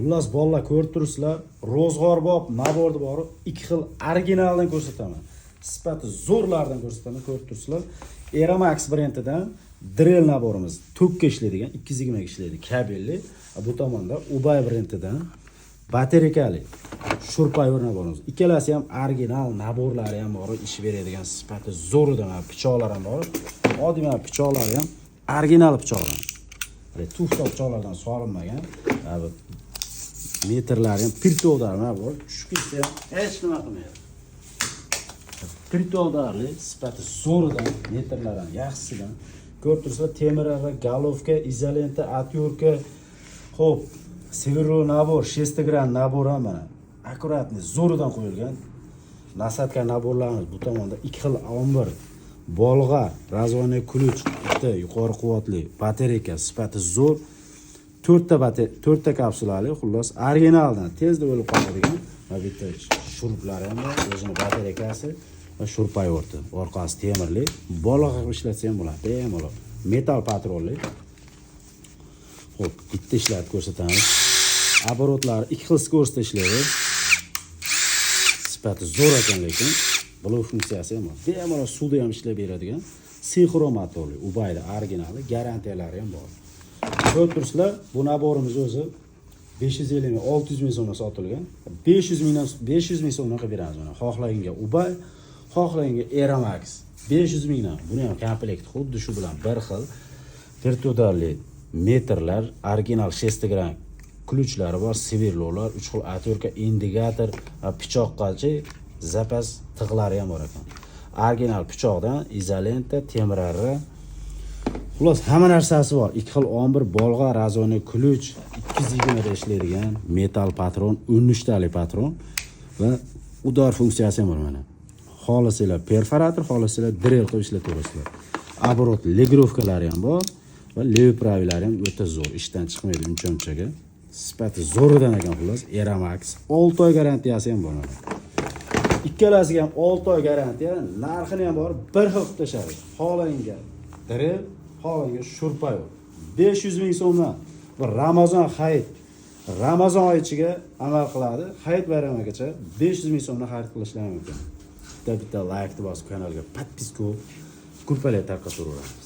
Xullas bolalar ko'rib turibsizlar, ro'zg'orbop nabordi bor, ikki xil originaldan ko'rsataman. Sifati zo'rlardan ko'rsataman, ko'rib turibsizlar. Eramax brendidan drill naborimiz tokka ishlaydigan, 220 ga ishlaydi, kabelli. Bu tomonda Ubay brendidan batareyali shurpayor naborimiz. Ikkalasi ham original naborlari ham bor, ish beradigan sifati zo'ridan pichoqlar ham bor. Oddiy mana pichoqlari ham original pichoqlar. Tufta pichoqlardan solinmagan. Metrlari ham pirtovdarlar bor. Tushib ketsa ham hech nima qilmaydi. Pirtovdarli sifati zo'ridan, metrlari ham yaxshisidan. Ko'rib turibsizlar, temir va galovka, izolenta, atyorka, xo'p, Severo nabor, 6 gram nabor ham mana. Akkuratni zo'ridan qo'yilgan. Nasatka naborlarimiz bu tomonda 2 xil ombir, bolg'a, razvoniy ключ, bitta yuqori quvvatli batareyka, sifati zo'r. 4 ta kapsulali, xullas originaldan tezda o'lib qoladigan va bitta shuruplari ham bor, o'zini batareykasi va shurpayorti. Orqasi temirli, bolg'a qilib ishlatsa ham bo'ladi, bemalol. Metal patronli. Xo'p, bitta ishlatib ko'rsatamiz. Оборотлari 2 xil skorsda ishlaydi. Sifati zo'r ekan, lekin blow funksiyasi ham bor. Bemalol suvda ham ishlab beradigan sinxromatorli, Ubayda originali, garantiyalari ham bor. Ko'rib turibsizlar, bu naborimiz o'zi 550 ming, 600 ming so'mga sotilgan. 500 ming so'mga qilib beramiz mana. Xohlaganga Ubay, xohlaganga Eramax 500 mingdan. Buni ham komplekt xuddi shu bilan bir xil virtualli metrlar, original 6 gram ключlari bor, sverlolar, 3 xil atyorka, indikator, pichoqqacha zapas tig'lari ham bor ekan. Original pichoqdan izolenta, temirarra, xullas hamma narsasi bor. 2 xil ombir, bolg'a, razvoniy ключ, 220 ga ishlaydigan metal patron, 13 tali patron va udor funksiyasi ham bor mana. Xohlasanglar perforator, xohlasanglar drill qilib ishlataverasizlar. Оборот legrovkalari ham bor va lev pravilari ham o'ta zo'r, ishdan chiqmaydi uncha-unchaga. Sifati zo'ridan ekan xullas. Eramax 6 oy garantiyasi ham bor. Ikkalasiga ham 6 oy garantiya, narxini ham bor, bir xil tashadi. Xohlaganga drill, xohlaganga shurpayor. 500 ming so'mdan bir Ramazon hayit, Ramazon oyi ichiga amal qiladi. Hayit bayramigacha 500 ming so'mdan xarid qilishlar mumkin. Bitta like bosib kanalga подписку gruppaga tarqataveramiz.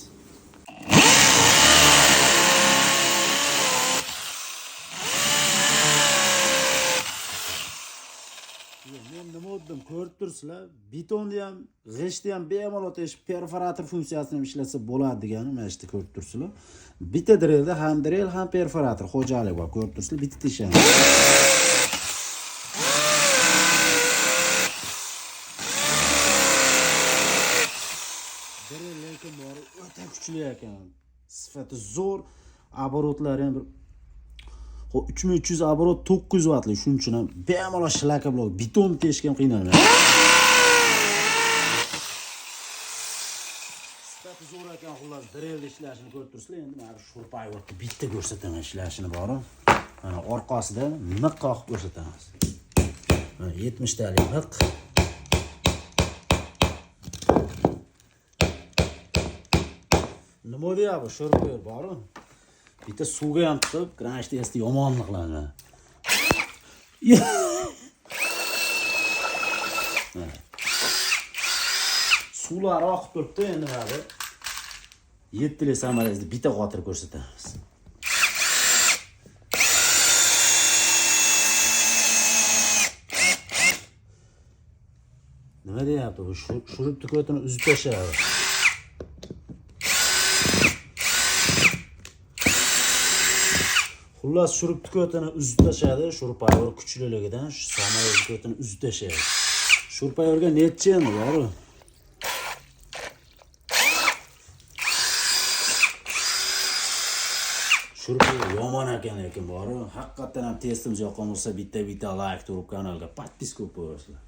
Men nima o'tdim ko'rib turibsizlar, betonni ham, g'ishtni ham bemalol teshib perforator funksiyasini ham ishlatsa bo'ladi degani mana ishda ko'rib turibsizlar. Bitta drillda ham drill, ham perforator xo'jalik bor, ko'rib turibsizlar, bitta teshamiz. Drill lekin bor, o'ta kuchli ekan. Sifati zo'r, oborotlari ham bir 3300 оборот 900 vatli, shuning uchun ham bemalol shlaka bilan beton teshib ham qiynalmaydi. Sifati zo'r ekan, xullas drill ishlashini ko'rib turibsizlar. Endi mana shurpayorni bitta ko'rsataman ishlashini bor. Mana orqasida miq qoqib ko'rsatamiz. Mana 70 talik miq. Nima deyapti, shurpayor bor-ku. Bitta suvga ham tiqib, kranchni esti yomonlik qiladi. Suvlar oqib turibdi, endi mana 7 li samarasida bitta qotirib ko'rsatamiz. Nima deyapti? Bu shurib tukotini uzib tashlaydi. Xullas shurib tukotini uzib tashadi, shurpayor kuchliligidan shu samolyot tukotini uzib tashadi. Shurpayorga necha endi bor? Shurpayor yomon ekan, lekin bor. Haqiqatan ham testimiz yoqqan bo'lsa, bitta like turib kanalga подписку qo'yasizlar.